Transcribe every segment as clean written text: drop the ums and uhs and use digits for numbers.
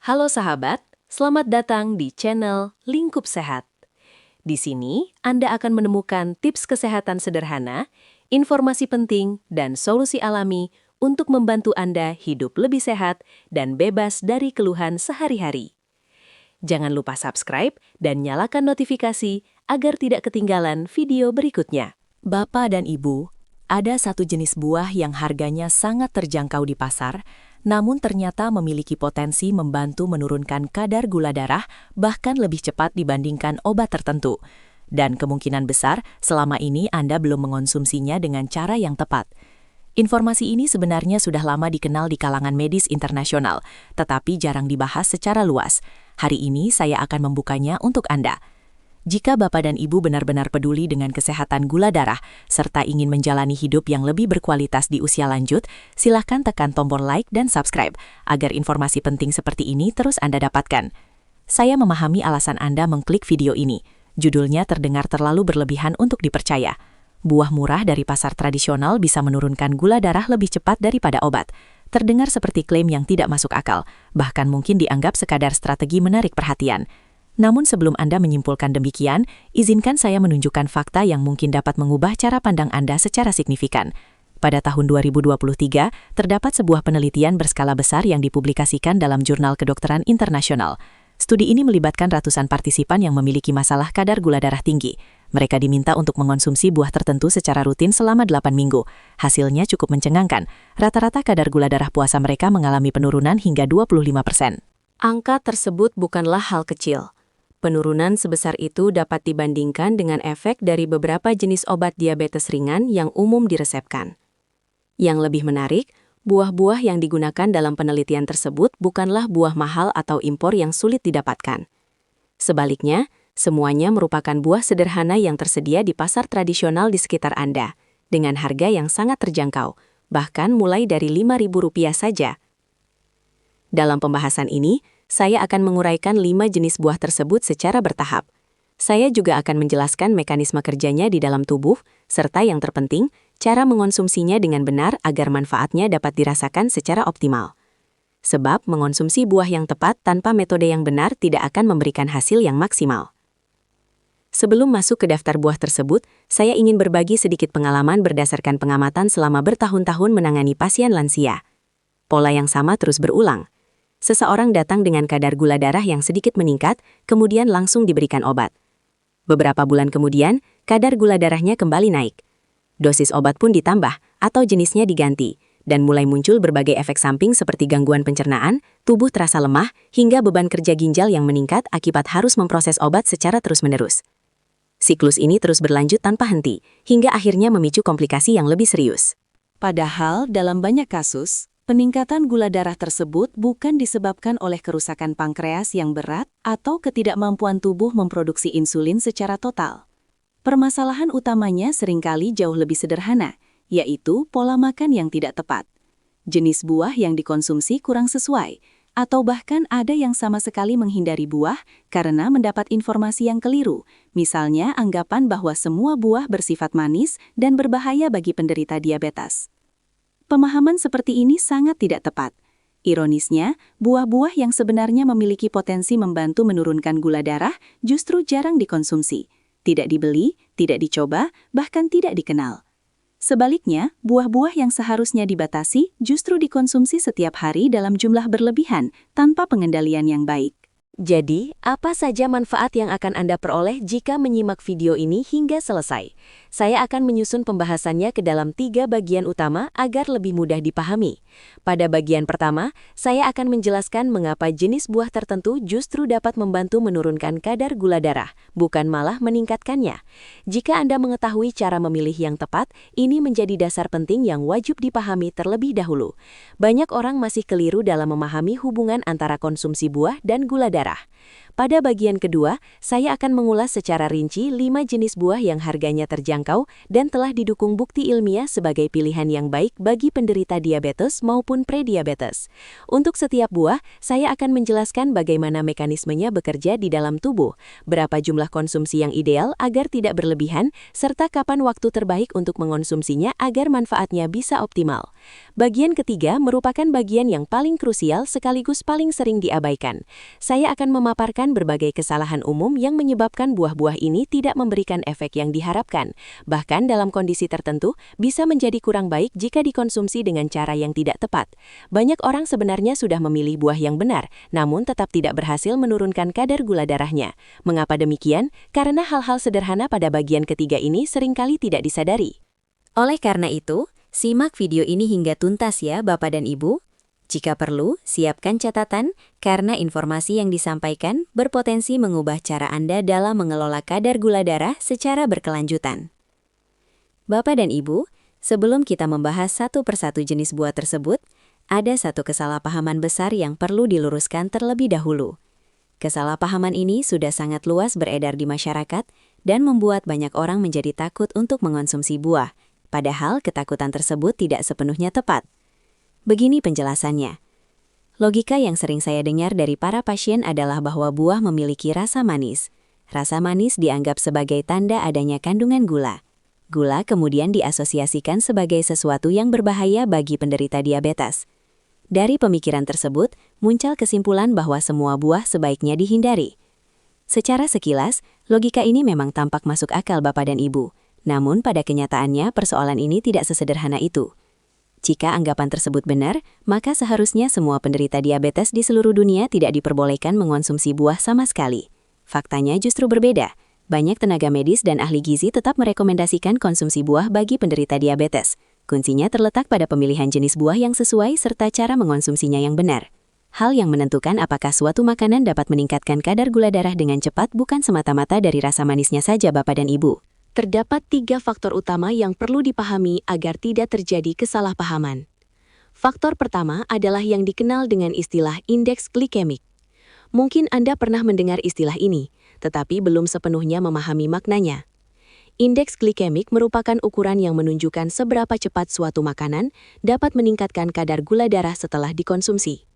Halo sahabat, selamat datang di channel Lingkup Sehat. Di sini, Anda akan menemukan tips kesehatan sederhana, informasi penting, dan solusi alami untuk membantu Anda hidup lebih sehat dan bebas dari keluhan sehari-hari. Jangan lupa subscribe dan nyalakan notifikasi agar tidak ketinggalan video berikutnya. Bapak dan Ibu, ada satu jenis buah yang harganya sangat terjangkau di pasar, namun ternyata memiliki potensi membantu menurunkan kadar gula darah bahkan lebih cepat dibandingkan obat tertentu. Dan kemungkinan besar selama ini Anda belum mengonsumsinya dengan cara yang tepat. Informasi ini sebenarnya sudah lama dikenal di kalangan medis internasional, tetapi jarang dibahas secara luas. Hari ini saya akan membukanya untuk Anda. Jika Bapak dan Ibu benar-benar peduli dengan kesehatan gula darah, serta ingin menjalani hidup yang lebih berkualitas di usia lanjut, silakan tekan tombol like dan subscribe, agar informasi penting seperti ini terus Anda dapatkan. Saya memahami alasan Anda mengklik video ini. Judulnya terdengar terlalu berlebihan untuk dipercaya. Buah murah dari pasar tradisional bisa menurunkan gula darah lebih cepat daripada obat. Terdengar seperti klaim yang tidak masuk akal, bahkan mungkin dianggap sekadar strategi menarik perhatian. Namun sebelum Anda menyimpulkan demikian, izinkan saya menunjukkan fakta yang mungkin dapat mengubah cara pandang Anda secara signifikan. Pada tahun 2023, terdapat sebuah penelitian berskala besar yang dipublikasikan dalam Jurnal Kedokteran Internasional. Studi ini melibatkan ratusan partisipan yang memiliki masalah kadar gula darah tinggi. Mereka diminta untuk mengonsumsi buah tertentu secara rutin selama 8 minggu. Hasilnya cukup mencengangkan. Rata-rata kadar gula darah puasa mereka mengalami penurunan hingga 25%. Angka tersebut bukanlah hal kecil. Penurunan sebesar itu dapat dibandingkan dengan efek dari beberapa jenis obat diabetes ringan yang umum diresepkan. Yang lebih menarik, buah-buah yang digunakan dalam penelitian tersebut bukanlah buah mahal atau impor yang sulit didapatkan. Sebaliknya, semuanya merupakan buah sederhana yang tersedia di pasar tradisional di sekitar Anda, dengan harga yang sangat terjangkau, bahkan mulai dari Rp5.000 saja. Dalam pembahasan ini, saya akan menguraikan 5 jenis buah tersebut secara bertahap. Saya juga akan menjelaskan mekanisme kerjanya di dalam tubuh, serta yang terpenting, cara mengonsumsinya dengan benar agar manfaatnya dapat dirasakan secara optimal. Sebab mengonsumsi buah yang tepat tanpa metode yang benar tidak akan memberikan hasil yang maksimal. Sebelum masuk ke daftar buah tersebut, saya ingin berbagi sedikit pengalaman berdasarkan pengamatan selama bertahun-tahun menangani pasien lansia. Pola yang sama terus berulang. Seseorang datang dengan kadar gula darah yang sedikit meningkat, kemudian langsung diberikan obat. Beberapa bulan kemudian, kadar gula darahnya kembali naik. Dosis obat pun ditambah atau jenisnya diganti, dan mulai muncul berbagai efek samping seperti gangguan pencernaan, tubuh terasa lemah, hingga beban kerja ginjal yang meningkat akibat harus memproses obat secara terus-menerus. Siklus ini terus berlanjut tanpa henti, hingga akhirnya memicu komplikasi yang lebih serius. Padahal, dalam banyak kasus, peningkatan gula darah tersebut bukan disebabkan oleh kerusakan pankreas yang berat atau ketidakmampuan tubuh memproduksi insulin secara total. Permasalahan utamanya seringkali jauh lebih sederhana, yaitu pola makan yang tidak tepat. Jenis buah yang dikonsumsi kurang sesuai, atau bahkan ada yang sama sekali menghindari buah karena mendapat informasi yang keliru, misalnya anggapan bahwa semua buah bersifat manis dan berbahaya bagi penderita diabetes. Pemahaman seperti ini sangat tidak tepat. Ironisnya, buah-buah yang sebenarnya memiliki potensi membantu menurunkan gula darah justru jarang dikonsumsi, tidak dibeli, tidak dicoba, bahkan tidak dikenal. Sebaliknya, buah-buah yang seharusnya dibatasi justru dikonsumsi setiap hari dalam jumlah berlebihan tanpa pengendalian yang baik. Jadi, apa saja manfaat yang akan Anda peroleh jika menyimak video ini hingga selesai? Saya akan menyusun pembahasannya ke dalam 3 bagian utama agar lebih mudah dipahami. Pada bagian pertama, saya akan menjelaskan mengapa jenis buah tertentu justru dapat membantu menurunkan kadar gula darah, bukan malah meningkatkannya. Jika Anda mengetahui cara memilih yang tepat, ini menjadi dasar penting yang wajib dipahami terlebih dahulu. Banyak orang masih keliru dalam memahami hubungan antara konsumsi buah dan gula darah. Pada bagian kedua, saya akan mengulas secara rinci 5 jenis buah yang harganya terjangkau dan telah didukung bukti ilmiah sebagai pilihan yang baik bagi penderita diabetes maupun prediabetes. Untuk setiap buah, saya akan menjelaskan bagaimana mekanismenya bekerja di dalam tubuh, berapa jumlah konsumsi yang ideal agar tidak berlebihan, serta kapan waktu terbaik untuk mengonsumsinya agar manfaatnya bisa optimal. Bagian ketiga merupakan bagian yang paling krusial sekaligus paling sering diabaikan. Saya akan memaparkan berbagai kesalahan umum yang menyebabkan buah-buah ini tidak memberikan efek yang diharapkan. Bahkan dalam kondisi tertentu, bisa menjadi kurang baik jika dikonsumsi dengan cara yang tidak tepat. Banyak orang sebenarnya sudah memilih buah yang benar, namun tetap tidak berhasil menurunkan kadar gula darahnya. Mengapa demikian? Karena hal-hal sederhana pada bagian ketiga ini seringkali tidak disadari. Oleh karena itu, simak video ini hingga tuntas ya Bapak dan Ibu. Jika perlu, siapkan catatan karena informasi yang disampaikan berpotensi mengubah cara Anda dalam mengelola kadar gula darah secara berkelanjutan. Bapak dan Ibu, sebelum kita membahas satu persatu jenis buah tersebut, ada satu kesalahpahaman besar yang perlu diluruskan terlebih dahulu. Kesalahpahaman ini sudah sangat luas beredar di masyarakat dan membuat banyak orang menjadi takut untuk mengonsumsi buah, padahal ketakutan tersebut tidak sepenuhnya tepat. Begini penjelasannya. Logika yang sering saya dengar dari para pasien adalah bahwa buah memiliki rasa manis. Rasa manis dianggap sebagai tanda adanya kandungan gula. Gula kemudian diasosiasikan sebagai sesuatu yang berbahaya bagi penderita diabetes. Dari pemikiran tersebut, muncul kesimpulan bahwa semua buah sebaiknya dihindari. Secara sekilas, logika ini memang tampak masuk akal Bapak dan Ibu. Namun pada kenyataannya persoalan ini tidak sesederhana itu. Jika anggapan tersebut benar, maka seharusnya semua penderita diabetes di seluruh dunia tidak diperbolehkan mengonsumsi buah sama sekali. Faktanya justru berbeda. Banyak tenaga medis dan ahli gizi tetap merekomendasikan konsumsi buah bagi penderita diabetes. Kuncinya terletak pada pemilihan jenis buah yang sesuai serta cara mengonsumsinya yang benar. Hal yang menentukan apakah suatu makanan dapat meningkatkan kadar gula darah dengan cepat bukan semata-mata dari rasa manisnya saja Bapak dan Ibu. Terdapat 3 faktor utama yang perlu dipahami agar tidak terjadi kesalahpahaman. Faktor pertama adalah yang dikenal dengan istilah indeks glikemik. Mungkin Anda pernah mendengar istilah ini, tetapi belum sepenuhnya memahami maknanya. Indeks glikemik merupakan ukuran yang menunjukkan seberapa cepat suatu makanan dapat meningkatkan kadar gula darah setelah dikonsumsi.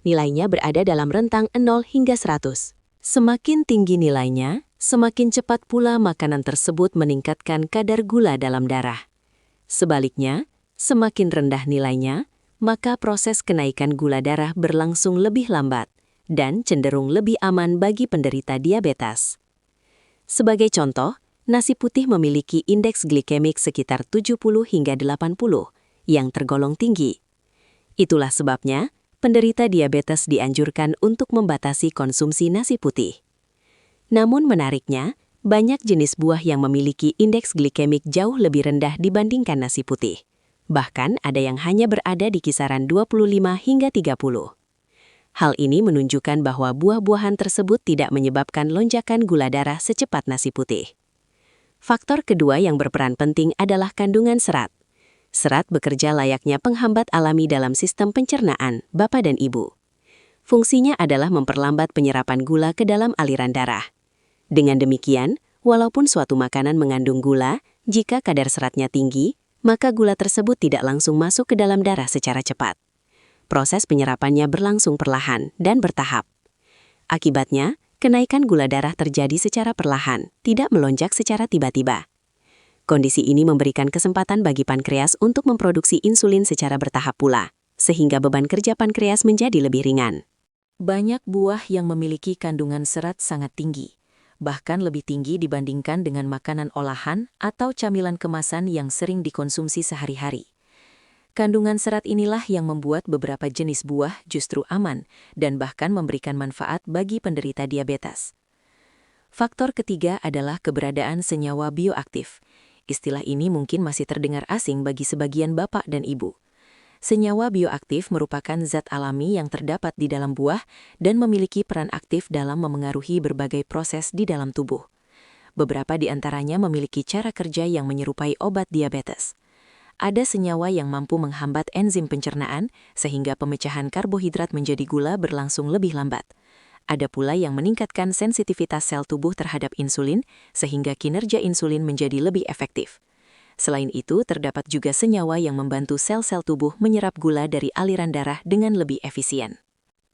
Nilainya berada dalam rentang 0 hingga 100. Semakin tinggi nilainya, semakin cepat pula makanan tersebut meningkatkan kadar gula dalam darah. Sebaliknya, semakin rendah nilainya, maka proses kenaikan gula darah berlangsung lebih lambat dan cenderung lebih aman bagi penderita diabetes. Sebagai contoh, nasi putih memiliki indeks glikemik sekitar 70 hingga 80 yang tergolong tinggi. Itulah sebabnya, penderita diabetes dianjurkan untuk membatasi konsumsi nasi putih. Namun menariknya, banyak jenis buah yang memiliki indeks glikemik jauh lebih rendah dibandingkan nasi putih. Bahkan ada yang hanya berada di kisaran 25 hingga 30. Hal ini menunjukkan bahwa buah-buahan tersebut tidak menyebabkan lonjakan gula darah secepat nasi putih. Faktor kedua yang berperan penting adalah kandungan serat. Serat bekerja layaknya penghambat alami dalam sistem pencernaan, Bapak dan Ibu. Fungsinya adalah memperlambat penyerapan gula ke dalam aliran darah. Dengan demikian, walaupun suatu makanan mengandung gula, jika kadar seratnya tinggi, maka gula tersebut tidak langsung masuk ke dalam darah secara cepat. Proses penyerapannya berlangsung perlahan dan bertahap. Akibatnya, kenaikan gula darah terjadi secara perlahan, tidak melonjak secara tiba-tiba. Kondisi ini memberikan kesempatan bagi pankreas untuk memproduksi insulin secara bertahap pula, sehingga beban kerja pankreas menjadi lebih ringan. Banyak buah yang memiliki kandungan serat sangat tinggi, bahkan lebih tinggi dibandingkan dengan makanan olahan atau camilan kemasan yang sering dikonsumsi sehari-hari. Kandungan serat inilah yang membuat beberapa jenis buah justru aman dan bahkan memberikan manfaat bagi penderita diabetes. Faktor ketiga adalah keberadaan senyawa bioaktif. Istilah ini mungkin masih terdengar asing bagi sebagian Bapak dan Ibu. Senyawa bioaktif merupakan zat alami yang terdapat di dalam buah dan memiliki peran aktif dalam memengaruhi berbagai proses di dalam tubuh. Beberapa di antaranya memiliki cara kerja yang menyerupai obat diabetes. Ada senyawa yang mampu menghambat enzim pencernaan sehingga pemecahan karbohidrat menjadi gula berlangsung lebih lambat. Ada pula yang meningkatkan sensitivitas sel tubuh terhadap insulin, sehingga kinerja insulin menjadi lebih efektif. Selain itu, terdapat juga senyawa yang membantu sel-sel tubuh menyerap gula dari aliran darah dengan lebih efisien.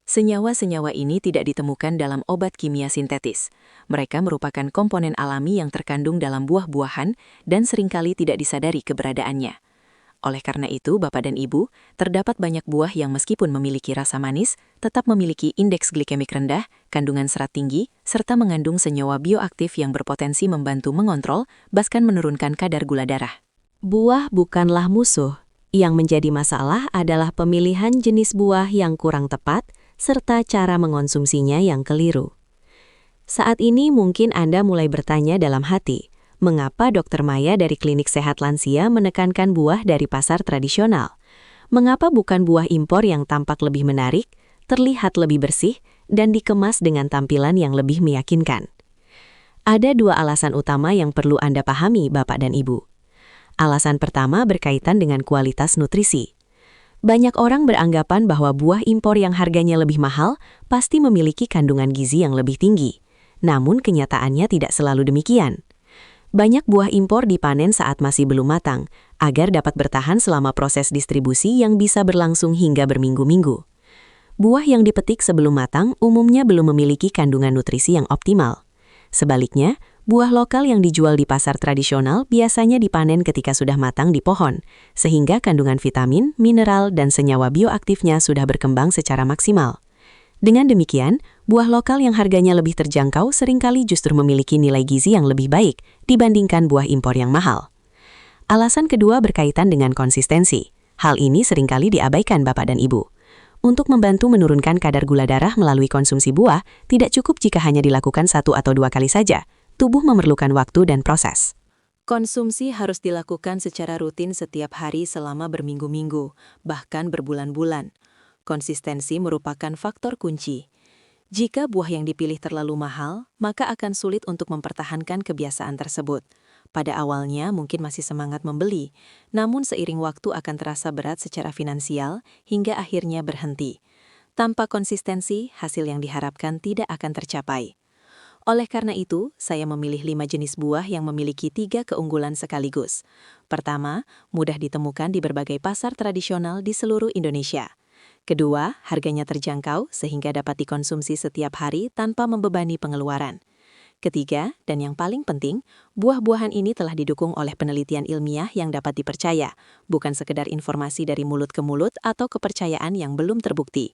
Senyawa-senyawa ini tidak ditemukan dalam obat kimia sintetis. Mereka merupakan komponen alami yang terkandung dalam buah-buahan dan seringkali tidak disadari keberadaannya. Oleh karena itu, Bapak dan Ibu, terdapat banyak buah yang meskipun memiliki rasa manis, tetap memiliki indeks glikemik rendah, kandungan serat tinggi, serta mengandung senyawa bioaktif yang berpotensi membantu mengontrol, bahkan menurunkan kadar gula darah. Buah bukanlah musuh. Yang menjadi masalah adalah pemilihan jenis buah yang kurang tepat, serta cara mengonsumsinya yang keliru. Saat ini mungkin Anda mulai bertanya dalam hati, mengapa Dr. Maya dari Klinik Sehat Lansia menekankan buah dari pasar tradisional? Mengapa bukan buah impor yang tampak lebih menarik, terlihat lebih bersih, dan dikemas dengan tampilan yang lebih meyakinkan? Ada dua alasan utama yang perlu Anda pahami, Bapak dan Ibu. Alasan pertama berkaitan dengan kualitas nutrisi. Banyak orang beranggapan bahwa buah impor yang harganya lebih mahal pasti memiliki kandungan gizi yang lebih tinggi. Namun kenyataannya tidak selalu demikian. Banyak buah impor dipanen saat masih belum matang, agar dapat bertahan selama proses distribusi yang bisa berlangsung hingga berminggu-minggu. Buah yang dipetik sebelum matang umumnya belum memiliki kandungan nutrisi yang optimal. Sebaliknya, buah lokal yang dijual di pasar tradisional biasanya dipanen ketika sudah matang di pohon, sehingga kandungan vitamin, mineral, dan senyawa bioaktifnya sudah berkembang secara maksimal. Dengan demikian, buah lokal yang harganya lebih terjangkau seringkali justru memiliki nilai gizi yang lebih baik dibandingkan buah impor yang mahal. Alasan kedua berkaitan dengan konsistensi. Hal ini seringkali diabaikan Bapak dan Ibu. Untuk membantu menurunkan kadar gula darah melalui konsumsi buah, tidak cukup jika hanya dilakukan 1 atau 2 kali saja. Tubuh memerlukan waktu dan proses. Konsumsi harus dilakukan secara rutin setiap hari selama berminggu-minggu, bahkan berbulan-bulan. Konsistensi merupakan faktor kunci. Jika buah yang dipilih terlalu mahal, maka akan sulit untuk mempertahankan kebiasaan tersebut. Pada awalnya mungkin masih semangat membeli, namun seiring waktu akan terasa berat secara finansial hingga akhirnya berhenti. Tanpa konsistensi, hasil yang diharapkan tidak akan tercapai. Oleh karena itu, saya memilih 5 jenis buah yang memiliki 3 keunggulan sekaligus. Pertama, mudah ditemukan di berbagai pasar tradisional di seluruh Indonesia. Kedua, harganya terjangkau sehingga dapat dikonsumsi setiap hari tanpa membebani pengeluaran. Ketiga, dan yang paling penting, buah-buahan ini telah didukung oleh penelitian ilmiah yang dapat dipercaya, bukan sekedar informasi dari mulut ke mulut atau kepercayaan yang belum terbukti.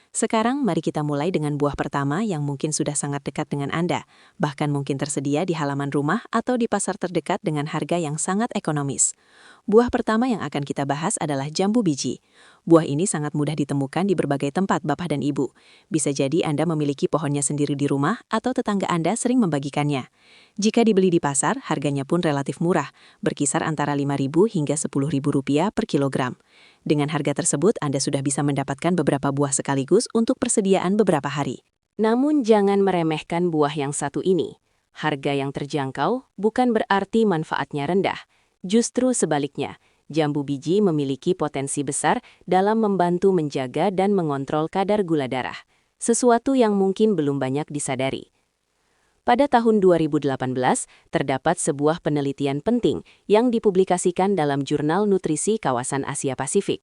Sekarang mari kita mulai dengan buah pertama yang mungkin sudah sangat dekat dengan Anda, bahkan mungkin tersedia di halaman rumah atau di pasar terdekat dengan harga yang sangat ekonomis. Buah pertama yang akan kita bahas adalah jambu biji. Buah ini sangat mudah ditemukan di berbagai tempat, Bapak dan Ibu. Bisa jadi Anda memiliki pohonnya sendiri di rumah atau tetangga Anda sering membagikannya. Jika dibeli di pasar, harganya pun relatif murah, berkisar antara Rp5.000 hingga Rp10.000 per kilogram. Dengan harga tersebut, Anda sudah bisa mendapatkan beberapa buah sekaligus untuk persediaan beberapa hari. Namun jangan meremehkan buah yang satu ini. Harga yang terjangkau bukan berarti manfaatnya rendah. Justru sebaliknya, jambu biji memiliki potensi besar dalam membantu menjaga dan mengontrol kadar gula darah, sesuatu yang mungkin belum banyak disadari. Pada tahun 2018, terdapat sebuah penelitian penting yang dipublikasikan dalam jurnal nutrisi kawasan Asia Pasifik.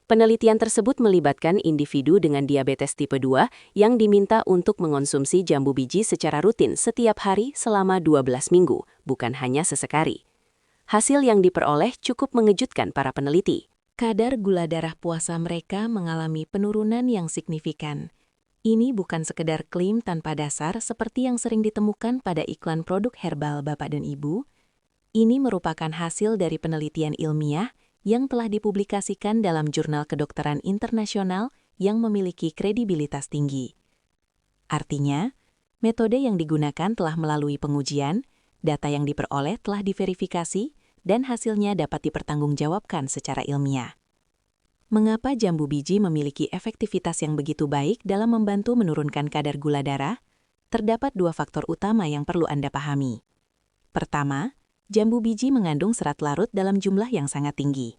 Penelitian tersebut melibatkan individu dengan diabetes tipe 2 yang diminta untuk mengonsumsi jambu biji secara rutin setiap hari selama 12 minggu, bukan hanya sesekali. Hasil yang diperoleh cukup mengejutkan para peneliti. Kadar gula darah puasa mereka mengalami penurunan yang signifikan. Ini bukan sekedar klaim tanpa dasar seperti yang sering ditemukan pada iklan produk herbal Bapak dan Ibu. Ini merupakan hasil dari penelitian ilmiah yang telah dipublikasikan dalam jurnal kedokteran internasional yang memiliki kredibilitas tinggi. Artinya, metode yang digunakan telah melalui pengujian, data yang diperoleh telah diverifikasi, dan hasilnya dapat dipertanggungjawabkan secara ilmiah. Mengapa jambu biji memiliki efektivitas yang begitu baik dalam membantu menurunkan kadar gula darah? Terdapat 2 faktor utama yang perlu Anda pahami. Pertama, jambu biji mengandung serat larut dalam jumlah yang sangat tinggi.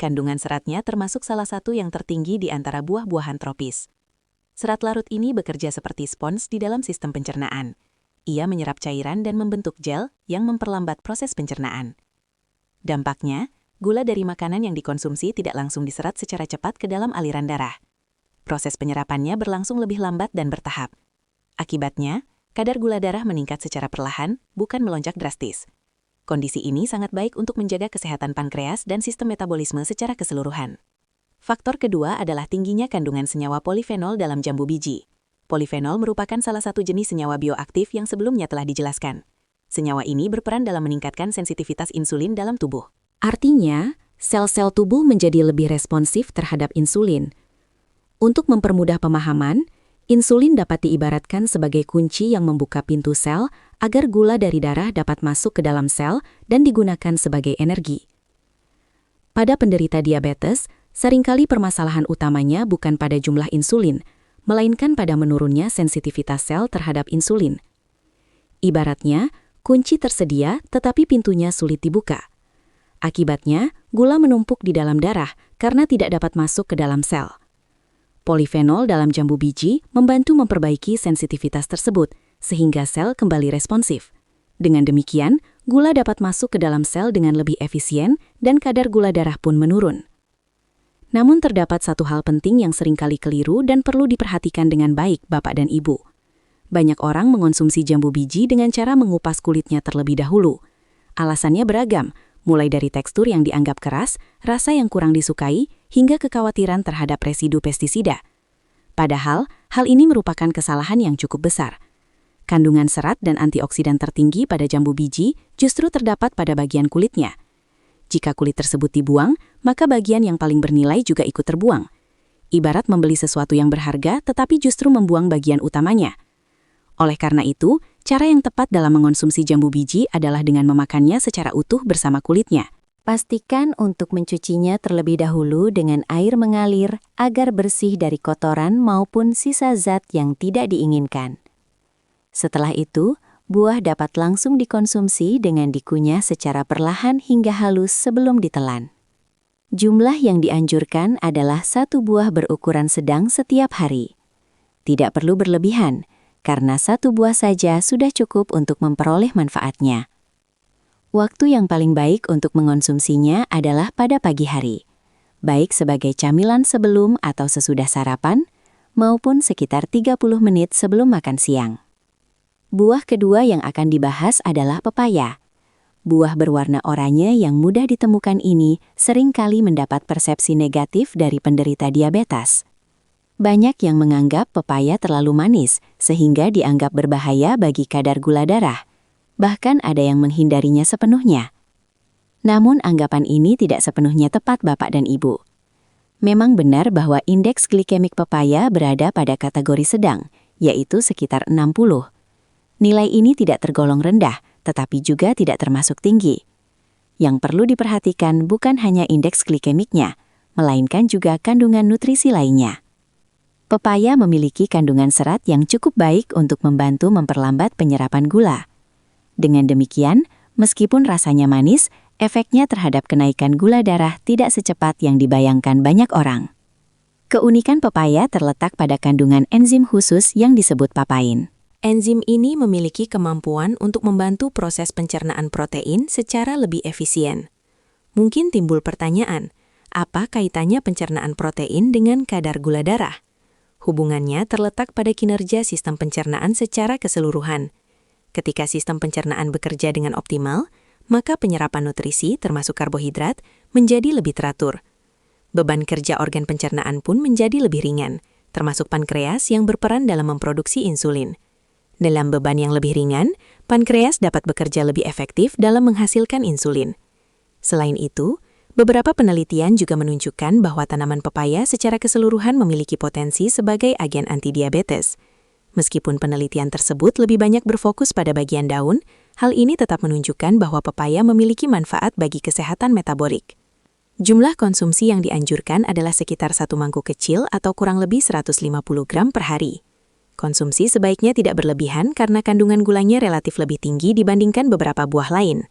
Kandungan seratnya termasuk salah satu yang tertinggi di antara buah-buahan tropis. Serat larut ini bekerja seperti spons di dalam sistem pencernaan. Ia menyerap cairan dan membentuk gel yang memperlambat proses pencernaan. Dampaknya, gula dari makanan yang dikonsumsi tidak langsung diserap secara cepat ke dalam aliran darah. Proses penyerapannya berlangsung lebih lambat dan bertahap. Akibatnya, kadar gula darah meningkat secara perlahan, bukan melonjak drastis. Kondisi ini sangat baik untuk menjaga kesehatan pankreas dan sistem metabolisme secara keseluruhan. Faktor kedua adalah tingginya kandungan senyawa polifenol dalam jambu biji. Polifenol merupakan salah satu jenis senyawa bioaktif yang sebelumnya telah dijelaskan. Senyawa ini berperan dalam meningkatkan sensitivitas insulin dalam tubuh. Artinya, sel-sel tubuh menjadi lebih responsif terhadap insulin. Untuk mempermudah pemahaman, insulin dapat diibaratkan sebagai kunci yang membuka pintu sel agar gula dari darah dapat masuk ke dalam sel dan digunakan sebagai energi. Pada penderita diabetes, seringkali permasalahan utamanya bukan pada jumlah insulin, melainkan pada menurunnya sensitivitas sel terhadap insulin. Ibaratnya, kunci tersedia tetapi pintunya sulit dibuka. Akibatnya, gula menumpuk di dalam darah karena tidak dapat masuk ke dalam sel. Polifenol dalam jambu biji membantu memperbaiki sensitivitas tersebut, sehingga sel kembali responsif. Dengan demikian, gula dapat masuk ke dalam sel dengan lebih efisien dan kadar gula darah pun menurun. Namun terdapat satu hal penting yang seringkali keliru dan perlu diperhatikan dengan baik Bapak dan Ibu. Banyak orang mengonsumsi jambu biji dengan cara mengupas kulitnya terlebih dahulu. Alasannya beragam, mulai dari tekstur yang dianggap keras, rasa yang kurang disukai, hingga kekhawatiran terhadap residu pestisida. Padahal, hal ini merupakan kesalahan yang cukup besar. Kandungan serat dan antioksidan tertinggi pada jambu biji justru terdapat pada bagian kulitnya. Jika kulit tersebut dibuang, maka bagian yang paling bernilai juga ikut terbuang. Ibarat membeli sesuatu yang berharga tetapi justru membuang bagian utamanya. Oleh karena itu, cara yang tepat dalam mengonsumsi jambu biji adalah dengan memakannya secara utuh bersama kulitnya. Pastikan untuk mencucinya terlebih dahulu dengan air mengalir agar bersih dari kotoran maupun sisa zat yang tidak diinginkan. Setelah itu, buah dapat langsung dikonsumsi dengan dikunyah secara perlahan hingga halus sebelum ditelan. Jumlah yang dianjurkan adalah 1 buah berukuran sedang setiap hari. Tidak perlu berlebihan, karena 1 buah saja sudah cukup untuk memperoleh manfaatnya. Waktu yang paling baik untuk mengonsumsinya adalah pada pagi hari, baik sebagai camilan sebelum atau sesudah sarapan, maupun sekitar 30 menit sebelum makan siang. Buah kedua yang akan dibahas adalah pepaya. Buah berwarna oranye yang mudah ditemukan ini seringkali mendapat persepsi negatif dari penderita diabetes. Banyak yang menganggap pepaya terlalu manis sehingga dianggap berbahaya bagi kadar gula darah. Bahkan ada yang menghindarinya sepenuhnya. Namun anggapan ini tidak sepenuhnya tepat Bapak dan Ibu. Memang benar bahwa indeks glikemik pepaya berada pada kategori sedang, yaitu sekitar 60. Nilai ini tidak tergolong rendah, tetapi juga tidak termasuk tinggi. Yang perlu diperhatikan bukan hanya indeks glikemiknya, melainkan juga kandungan nutrisi lainnya. Pepaya memiliki kandungan serat yang cukup baik untuk membantu memperlambat penyerapan gula. Dengan demikian, meskipun rasanya manis, efeknya terhadap kenaikan gula darah tidak secepat yang dibayangkan banyak orang. Keunikan pepaya terletak pada kandungan enzim khusus yang disebut papain. Enzim ini memiliki kemampuan untuk membantu proses pencernaan protein secara lebih efisien. Mungkin timbul pertanyaan, apa kaitannya pencernaan protein dengan kadar gula darah? Hubungannya terletak pada kinerja sistem pencernaan secara keseluruhan. Ketika sistem pencernaan bekerja dengan optimal, maka penyerapan nutrisi termasuk karbohidrat menjadi lebih teratur. Beban kerja organ pencernaan pun menjadi lebih ringan, termasuk pankreas yang berperan dalam memproduksi insulin. Dalam beban yang lebih ringan, pankreas dapat bekerja lebih efektif dalam menghasilkan insulin. Selain itu, beberapa penelitian juga menunjukkan bahwa tanaman pepaya secara keseluruhan memiliki potensi sebagai agen antidiabetes. Meskipun penelitian tersebut lebih banyak berfokus pada bagian daun, hal ini tetap menunjukkan bahwa pepaya memiliki manfaat bagi kesehatan metabolik. Jumlah konsumsi yang dianjurkan adalah sekitar 1 mangkuk kecil atau kurang lebih 150 gram per hari. Konsumsi sebaiknya tidak berlebihan karena kandungan gulanya relatif lebih tinggi dibandingkan beberapa buah lain.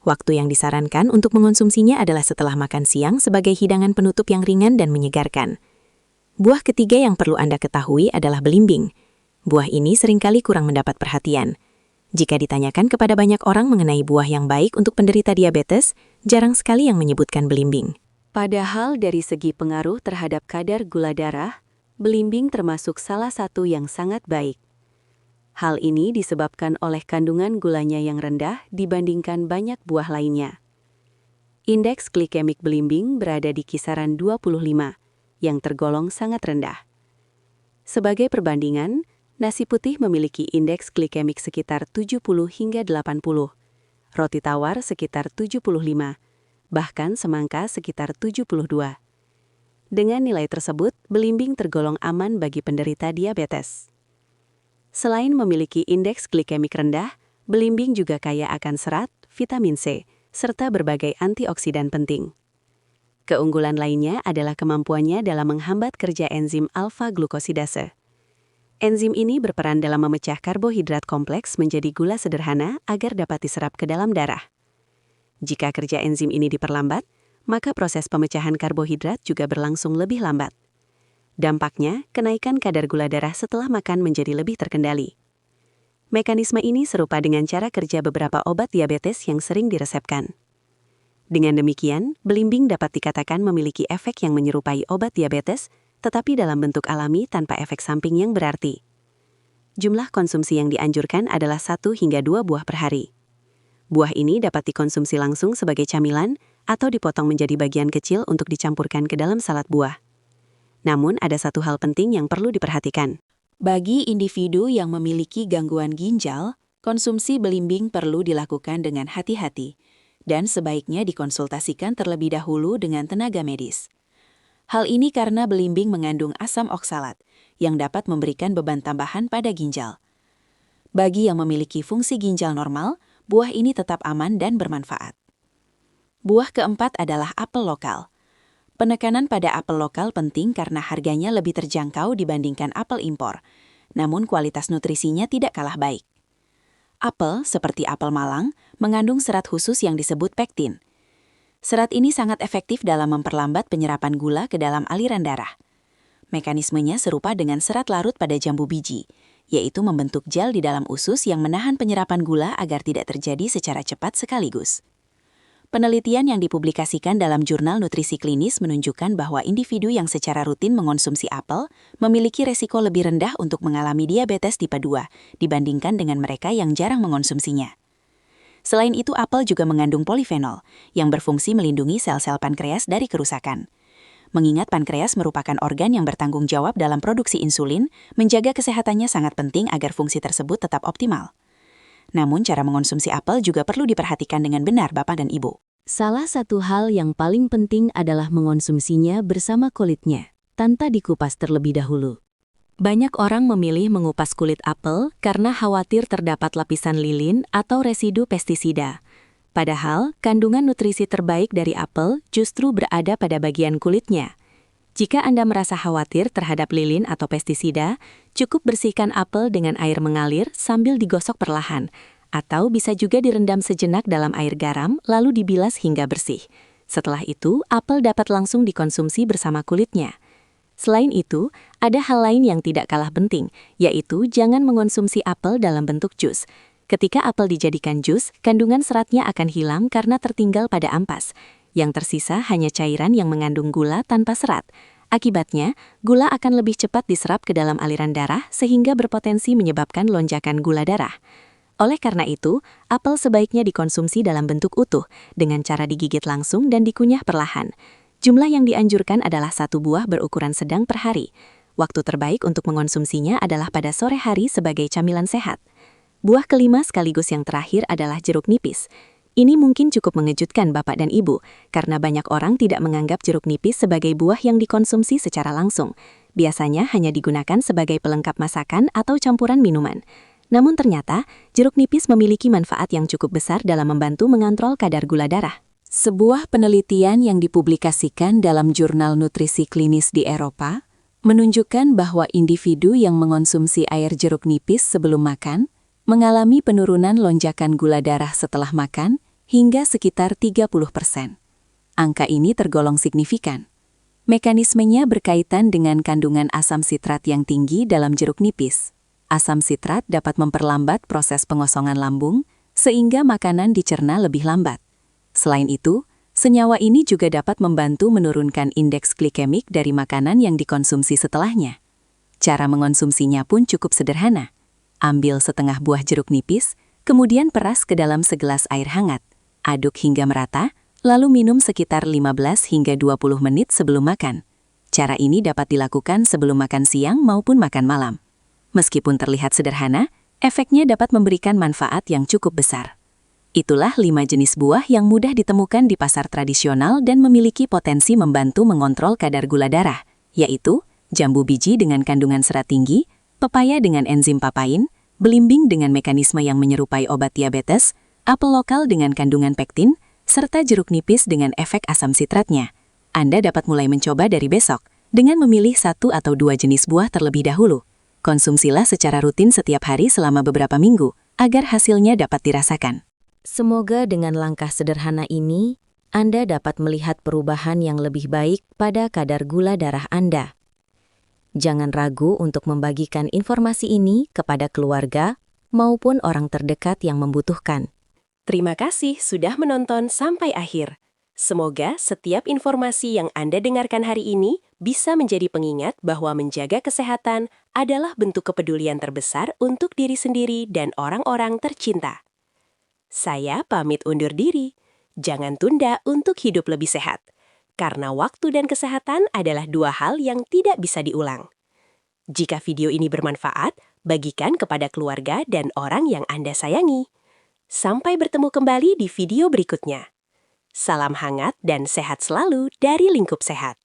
Waktu yang disarankan untuk mengonsumsinya adalah setelah makan siang sebagai hidangan penutup yang ringan dan menyegarkan. Buah ketiga yang perlu Anda ketahui adalah belimbing. Buah ini seringkali kurang mendapat perhatian. Jika ditanyakan kepada banyak orang mengenai buah yang baik untuk penderita diabetes, jarang sekali yang menyebutkan belimbing. Padahal dari segi pengaruh terhadap kadar gula darah, belimbing termasuk salah satu yang sangat baik. Hal ini disebabkan oleh kandungan gulanya yang rendah dibandingkan banyak buah lainnya. Indeks glikemik belimbing berada di kisaran 25, yang tergolong sangat rendah. Sebagai perbandingan, nasi putih memiliki indeks glikemik sekitar 70 hingga 80, roti tawar sekitar 75, bahkan semangka sekitar 72. Dengan nilai tersebut, belimbing tergolong aman bagi penderita diabetes. Selain memiliki indeks glikemik rendah, belimbing juga kaya akan serat, vitamin C, serta berbagai antioksidan penting. Keunggulan lainnya adalah kemampuannya dalam menghambat kerja enzim alfa-glukosidase. Enzim ini berperan dalam memecah karbohidrat kompleks menjadi gula sederhana agar dapat diserap ke dalam darah. Jika kerja enzim ini diperlambat, maka proses pemecahan karbohidrat juga berlangsung lebih lambat. Dampaknya, kenaikan kadar gula darah setelah makan menjadi lebih terkendali. Mekanisme ini serupa dengan cara kerja beberapa obat diabetes yang sering diresepkan. Dengan demikian, belimbing dapat dikatakan memiliki efek yang menyerupai obat diabetes, tetapi dalam bentuk alami tanpa efek samping yang berarti. Jumlah konsumsi yang dianjurkan adalah 1 hingga 2 buah per hari. Buah ini dapat dikonsumsi langsung sebagai camilan atau dipotong menjadi bagian kecil untuk dicampurkan ke dalam salad buah. Namun ada satu hal penting yang perlu diperhatikan. Bagi individu yang memiliki gangguan ginjal, konsumsi belimbing perlu dilakukan dengan hati-hati dan sebaiknya dikonsultasikan terlebih dahulu dengan tenaga medis. Hal ini karena belimbing mengandung asam oksalat yang dapat memberikan beban tambahan pada ginjal. Bagi yang memiliki fungsi ginjal normal, buah ini tetap aman dan bermanfaat. Buah keempat adalah apel lokal. Penekanan pada apel lokal penting karena harganya lebih terjangkau dibandingkan apel impor, namun kualitas nutrisinya tidak kalah baik. Apel, seperti apel Malang, mengandung serat khusus yang disebut pektin. Serat ini sangat efektif dalam memperlambat penyerapan gula ke dalam aliran darah. Mekanismenya serupa dengan serat larut pada jambu biji, yaitu membentuk gel di dalam usus yang menahan penyerapan gula agar tidak terjadi secara cepat sekaligus. Penelitian yang dipublikasikan dalam jurnal nutrisi klinis menunjukkan bahwa individu yang secara rutin mengonsumsi apel memiliki resiko lebih rendah untuk mengalami diabetes tipe 2 dibandingkan dengan mereka yang jarang mengonsumsinya. Selain itu, apel juga mengandung polifenol yang berfungsi melindungi sel-sel pankreas dari kerusakan. Mengingat pankreas merupakan organ yang bertanggung jawab dalam produksi insulin, menjaga kesehatannya sangat penting agar fungsi tersebut tetap optimal. Namun, cara mengonsumsi apel juga perlu diperhatikan dengan benar, Bapak dan Ibu. Salah satu hal yang paling penting adalah mengonsumsinya bersama kulitnya, tanpa dikupas terlebih dahulu. Banyak orang memilih mengupas kulit apel karena khawatir terdapat lapisan lilin atau residu pestisida. Padahal, kandungan nutrisi terbaik dari apel justru berada pada bagian kulitnya. Jika Anda merasa khawatir terhadap lilin atau pestisida, cukup bersihkan apel dengan air mengalir sambil digosok perlahan, atau bisa juga direndam sejenak dalam air garam lalu dibilas hingga bersih. Setelah itu, apel dapat langsung dikonsumsi bersama kulitnya. Selain itu, ada hal lain yang tidak kalah penting, yaitu jangan mengonsumsi apel dalam bentuk jus. Ketika apel dijadikan jus, kandungan seratnya akan hilang karena tertinggal pada ampas. Yang tersisa hanya cairan yang mengandung gula tanpa serat. Akibatnya, gula akan lebih cepat diserap ke dalam aliran darah sehingga berpotensi menyebabkan lonjakan gula darah. Oleh karena itu, apel sebaiknya dikonsumsi dalam bentuk utuh dengan cara digigit langsung dan dikunyah perlahan. Jumlah yang dianjurkan adalah 1 buah berukuran sedang per hari. Waktu terbaik untuk mengonsumsinya adalah pada sore hari sebagai camilan sehat. Buah kelima sekaligus yang terakhir adalah jeruk nipis. Ini mungkin cukup mengejutkan Bapak dan Ibu, karena banyak orang tidak menganggap jeruk nipis sebagai buah yang dikonsumsi secara langsung. Biasanya hanya digunakan sebagai pelengkap masakan atau campuran minuman. Namun ternyata, jeruk nipis memiliki manfaat yang cukup besar dalam membantu mengontrol kadar gula darah. Sebuah penelitian yang dipublikasikan dalam jurnal nutrisi klinis di Eropa menunjukkan bahwa individu yang mengonsumsi air jeruk nipis sebelum makan mengalami penurunan lonjakan gula darah setelah makan hingga sekitar 30%. Angka ini tergolong signifikan. Mekanismenya berkaitan dengan kandungan asam sitrat yang tinggi dalam jeruk nipis. Asam sitrat dapat memperlambat proses pengosongan lambung, sehingga makanan dicerna lebih lambat. Selain itu, senyawa ini juga dapat membantu menurunkan indeks glikemik dari makanan yang dikonsumsi setelahnya. Cara mengonsumsinya pun cukup sederhana. Ambil setengah buah jeruk nipis, kemudian peras ke dalam segelas air hangat. Aduk hingga merata, lalu minum sekitar 15 hingga 20 menit sebelum makan. Cara ini dapat dilakukan sebelum makan siang maupun makan malam. Meskipun terlihat sederhana, efeknya dapat memberikan manfaat yang cukup besar. Itulah 5 jenis buah yang mudah ditemukan di pasar tradisional dan memiliki potensi membantu mengontrol kadar gula darah, yaitu jambu biji dengan kandungan serat tinggi, pepaya dengan enzim papain, belimbing dengan mekanisme yang menyerupai obat diabetes, apel lokal dengan kandungan pektin, serta jeruk nipis dengan efek asam sitratnya. Anda dapat mulai mencoba dari besok dengan memilih 1 atau 2 jenis buah terlebih dahulu. Konsumsilah secara rutin setiap hari selama beberapa minggu agar hasilnya dapat dirasakan. Semoga dengan langkah sederhana ini, Anda dapat melihat perubahan yang lebih baik pada kadar gula darah Anda. Jangan ragu untuk membagikan informasi ini kepada keluarga maupun orang terdekat yang membutuhkan. Terima kasih sudah menonton sampai akhir. Semoga setiap informasi yang Anda dengarkan hari ini bisa menjadi pengingat bahwa menjaga kesehatan adalah bentuk kepedulian terbesar untuk diri sendiri dan orang-orang tercinta. Saya pamit undur diri. Jangan tunda untuk hidup lebih sehat. Karena waktu dan kesehatan adalah 2 hal yang tidak bisa diulang. Jika video ini bermanfaat, bagikan kepada keluarga dan orang yang Anda sayangi. Sampai bertemu kembali di video berikutnya. Salam hangat dan sehat selalu dari Lingkup Sehat.